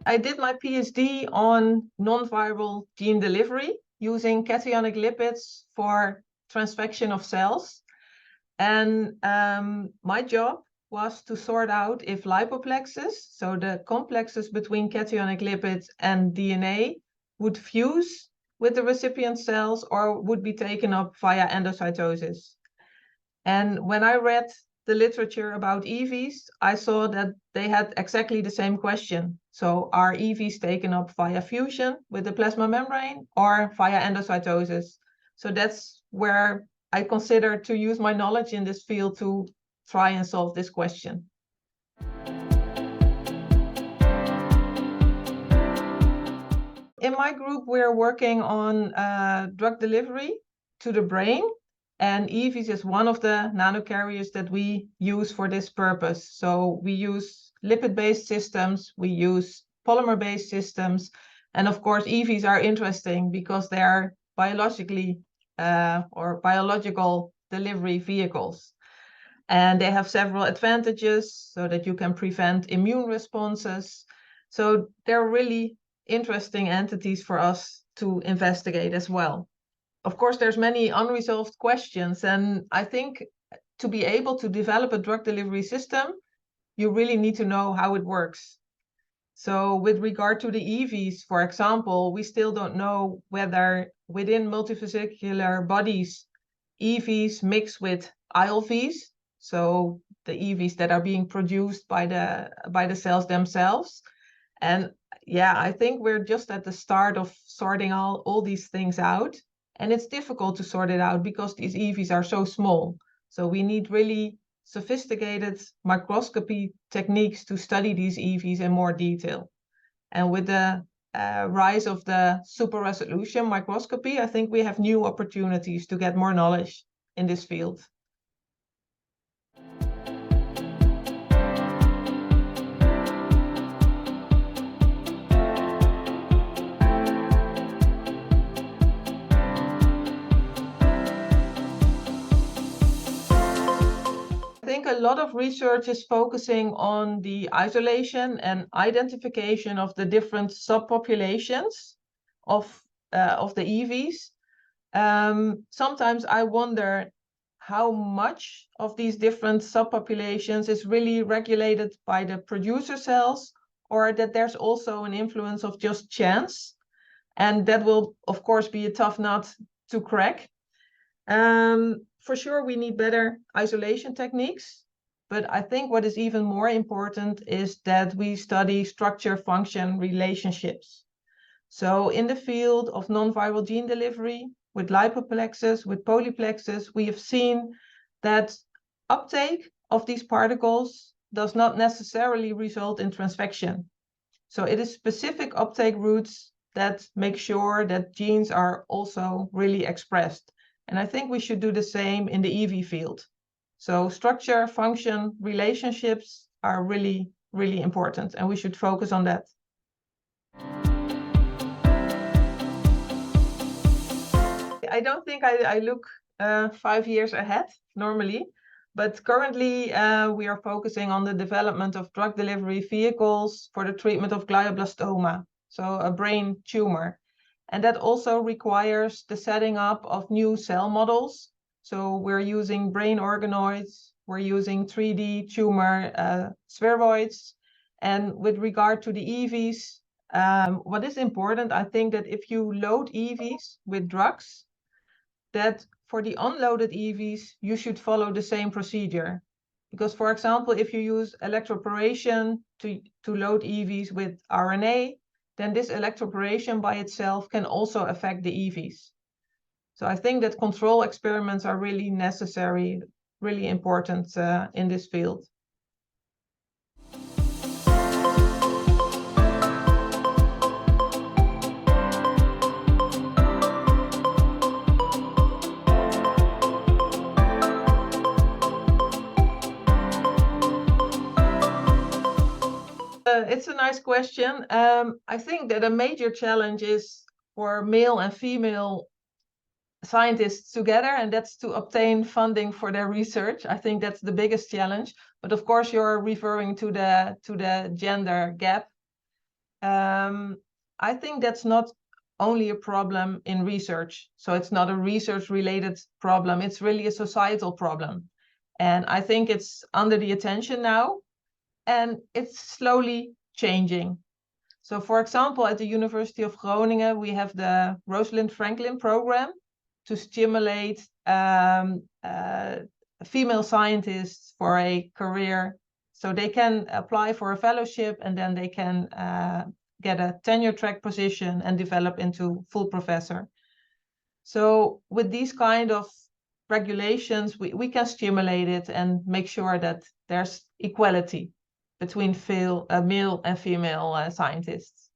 I did my PhD on non-viral gene delivery using cationic lipids for transfection of cells. And my job was to sort out if lipoplexes, so the complexes between cationic lipids and DNA, would fuse with the recipient cells or would be taken up via endocytosis. And when I read the literature about EVs, I saw that they had exactly the same question. So are EVs taken up via fusion with the plasma membrane or via endocytosis? So that's where I consider to use my knowledge in this field to try and solve this question. In my group, we're working on drug delivery to the brain, and EVs is one of the nanocarriers that we use for this purpose. So we use lipid-based systems, we use polymer-based systems, and of course EVs are interesting because they are biologically or biological delivery vehicles. And they have several advantages so that you can prevent immune responses. So they're really interesting entities for us to investigate as well. Of course, there's many unresolved questions, and I think to be able to develop a drug delivery system, you really need to know how it works. So with regard to the EVs, for example, we still don't know whether within multivesicular bodies, EVs mix with ILVs, so the EVs that are being produced by the cells themselves. And yeah, I think we're just at the start of sorting all these things out. And it's difficult to sort it out because these EVs are so small. So we need really sophisticated microscopy techniques to study these EVs in more detail. And with the rise of the super resolution microscopy, I think we have new opportunities to get more knowledge in this field. I think a lot of research is focusing on the isolation and identification of the different subpopulations of the EVs. Sometimes I wonder how much of these different subpopulations is really regulated by the producer cells, or that there's also an influence of just chance. And that will, of course, be a tough nut to crack. For sure, we need better isolation techniques, but I think what is even more important is that we study structure-function relationships. So in the field of non-viral gene delivery, with lipoplexes, with polyplexes, we have seen that uptake of these particles does not necessarily result in transfection. So it is specific uptake routes that make sure that genes are also really expressed. And I think we should do the same in the EV field. So structure, function, relationships are really, really important, and we should focus on that. I don't think I look 5 years ahead normally, but currently we are focusing on the development of drug delivery vehicles for the treatment of glioblastoma, so a brain tumor. And that also requires the setting up of new cell models. So we're using brain organoids, we're using 3D tumor spheroids. And with regard to the EVs, what is important, I think that if you load EVs with drugs, that for the unloaded EVs, you should follow the same procedure. Because, for example, if you use electroporation to load EVs with RNA, then this electroporation by itself can also affect the EVs. So I think that control experiments are really necessary, really important in this field. It's a nice question. I think that a major challenge is for male and female scientists together, and that's to obtain funding for their research. I think that's the biggest challenge. But of course, you're referring to the gender gap. I think that's not only a problem in research. So it's not a research-related problem. It's really a societal problem. And I think it's under the attention now, and it's slowly changing. So for example, at the University of Groningen, we have the Rosalind Franklin program to stimulate female scientists for a career. So they can apply for a fellowship, and then they can get a tenure track position and develop into full professor. So with these kind of regulations, we can stimulate it and make sure that there's equality between male and female scientists.